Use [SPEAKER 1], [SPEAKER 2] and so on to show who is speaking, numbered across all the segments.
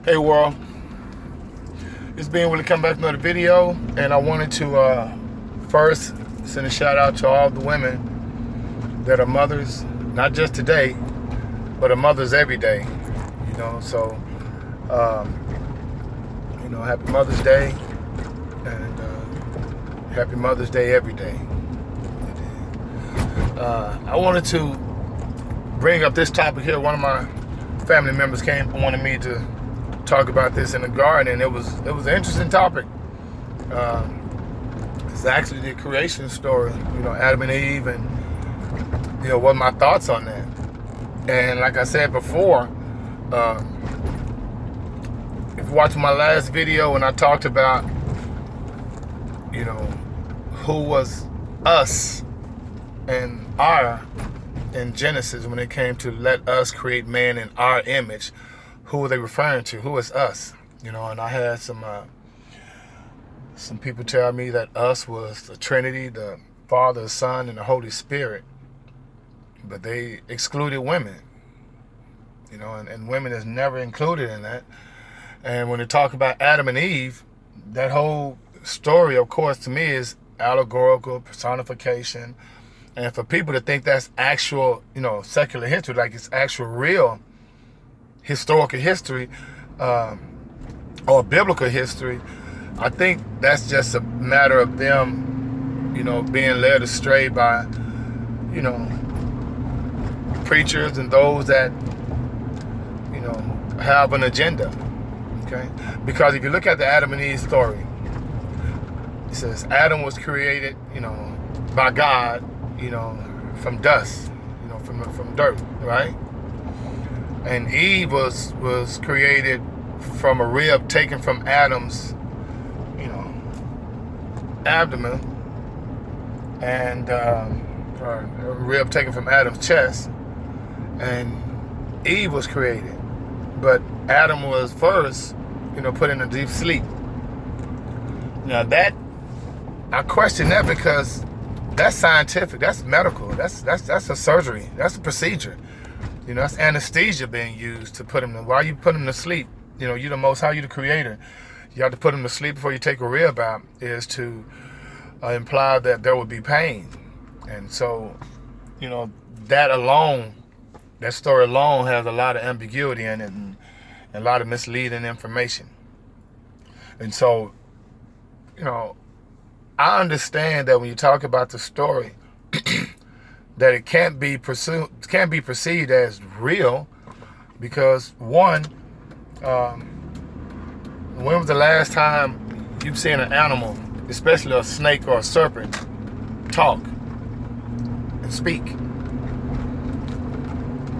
[SPEAKER 1] Hey world, it's Ben Willie coming back with another video, and I wanted to first send a shout out to all the women that are mothers, not just today, but are mothers every day. So happy Mother's Day, and happy Mother's Day every day. I wanted to bring up this topic here. One of my family members wanted me to talk about this in the garden, and it was an interesting topic. It's actually the creation story, Adam and Eve, and what my thoughts on that. And like I said before, if you watched my last video when I talked about who was us and our in Genesis, when it came to let us create man in our image, who were they referring to? Who is us? And I had some people tell me that us was the Trinity, the Father, the Son, and the Holy Spirit. But they excluded women. And women is never included in that. And when they talk about Adam and Eve, that whole story, of course, to me is allegorical, personification. And for people to think that's actual, secular history, like it's actual real historical history or biblical history, I think that's just a matter of them, being led astray by, preachers and those that, have an agenda, okay? Because if you look at the Adam and Eve story, it says Adam was created, by God, from dust, from dirt, right? And Eve was created from a rib taken from Adam's, abdomen, and or a rib taken from Adam's chest, and Eve was created. But Adam was first, put in a deep sleep. Now that, I question that because that's scientific, that's medical, that's a surgery, that's a procedure. That's anesthesia being used to put him to, why you put him to sleep? You're the Most High, you're the Creator. You have to put him to sleep before you take a rib out, is to imply that there would be pain. And so, that story alone has a lot of ambiguity in it and a lot of misleading information. And so, I understand that when you talk about the story, that it can't be perceived as real, because one, when was the last time you've seen an animal, especially a snake or a serpent, talk and speak?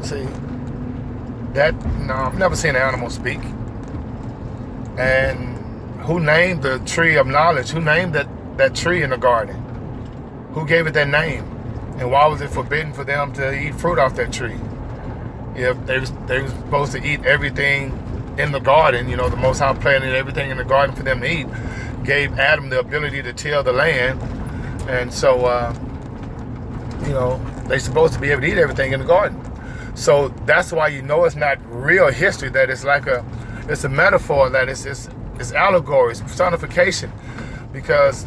[SPEAKER 1] See, I've never seen an animal speak. And who named the tree of knowledge? Who named that tree in the garden? Who gave it that name? And why was it forbidden for them to eat fruit off that tree? If they were supposed to eat everything in the garden, the Most High planted everything in the garden for them to eat, gave Adam the ability to till the land, and so they're supposed to be able to eat everything in the garden. So that's why it's not real history, that it's like it's a metaphor, that it's allegory, it's personification, because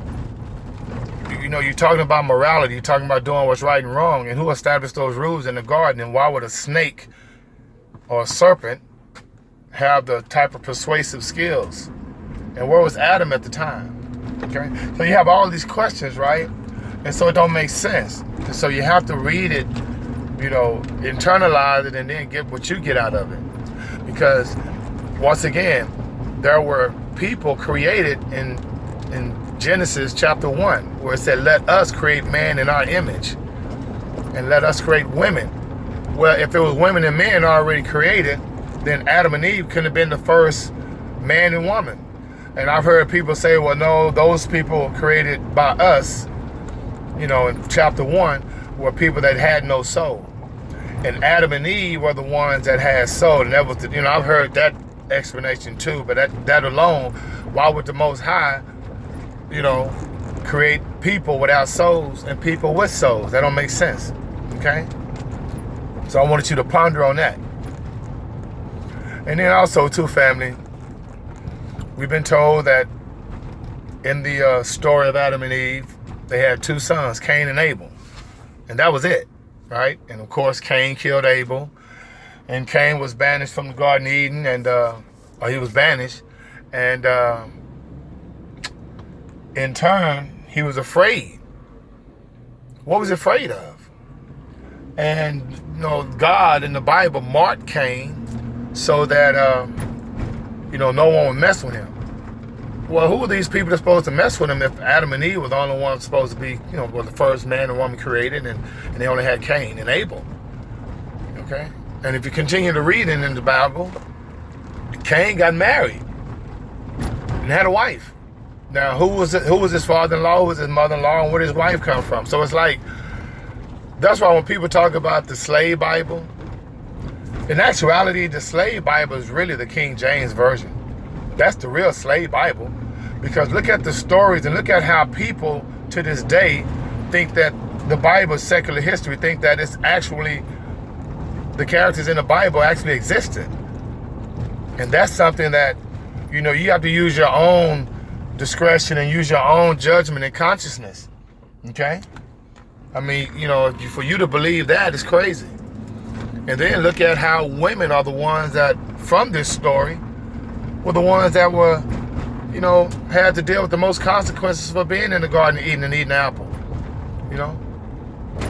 [SPEAKER 1] you're talking about morality, you're talking about doing what's right and wrong, and who established those rules in the garden, and why would a snake or a serpent have the type of persuasive skills? And where was Adam at the time? Okay, so you have all these questions, right? And so it don't make sense. And so you have to read it, internalize it, and then get what you get out of it. Because once again, there were people created in Genesis chapter 1, where it said, let us create man in our image, and let us create women. Well, if it was women and men already created, then Adam and Eve couldn't have been the first man and woman. And I've heard people say, well, no, those people created by us, in chapter 1, were people that had no soul. And Adam and Eve were the ones that had soul. And that was, I've heard that explanation too. But that alone, why would the Most High, create people without souls and people with souls? That don't make sense, okay? So I wanted you to ponder on that. And then also, too, family, we've been told that in the story of Adam and Eve, they had two sons, Cain and Abel. And that was it, right? And of course, Cain killed Abel. And Cain was banished from the Garden of Eden, and or he was banished. And in turn, he was afraid. What was he afraid of? And, you know, God in the Bible marked Cain so that, you know, no one would mess with him. Well, who were these people that's supposed to mess with him if Adam and Eve were the only ones supposed to be, you know, were the first man and woman created, and they only had Cain and Abel? Okay? And if you continue to read in the Bible, Cain got married and had a wife. Now, who was his father-in-law, who was his mother-in-law, and where did his wife come from? So it's like, that's why when people talk about the slave Bible, in actuality, the slave Bible is really the King James Version. That's the real slave Bible. Because look at the stories and look at how people to this day think that the Bible is secular history, think that it's actually, the characters in the Bible actually existed. And that's something that, you know, you have to use your own discretion and use your own judgment and consciousness. Okay? I mean, you know, for you to believe that is crazy. And then look at how women are the ones that, from this story, were the ones that were, you know, had to deal with the most consequences for being in the Garden of Eden and eating an apple. You know?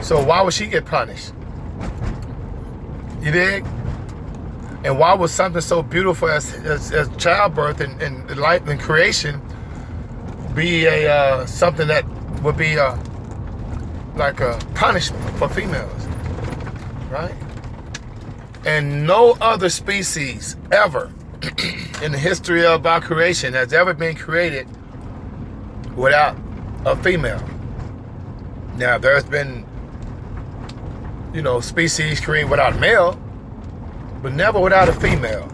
[SPEAKER 1] So why would she get punished? You dig? And why would something so beautiful as childbirth and life and creation be a something that would be like a punishment for females, right? And no other species ever in the history of our creation has ever been created without a female. Now, there's been, you know, species created without a male, but never without a female.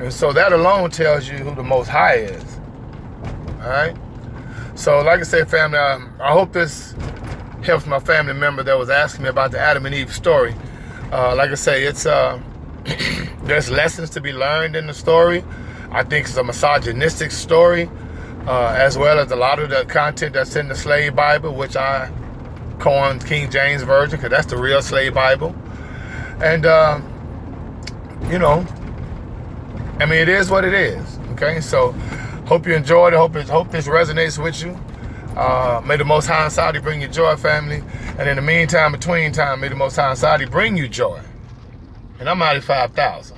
[SPEAKER 1] And so that alone tells you who the Most High is. All right? So, like I said, family, I hope this helps my family member that was asking me about the Adam and Eve story. Like I say, it's there's lessons to be learned in the story. I think it's a misogynistic story, as well as a lot of the content that's in the slave Bible, which I coined King James Version, because that's the real slave Bible. And, you know, I mean, it is what it is, okay? So, hope you enjoyed it. Hope this resonates with you. May the Most High and Saudi bring you joy, family. And in the meantime, between time, may the Most High and Saudi bring you joy. And I'm out at 5,000.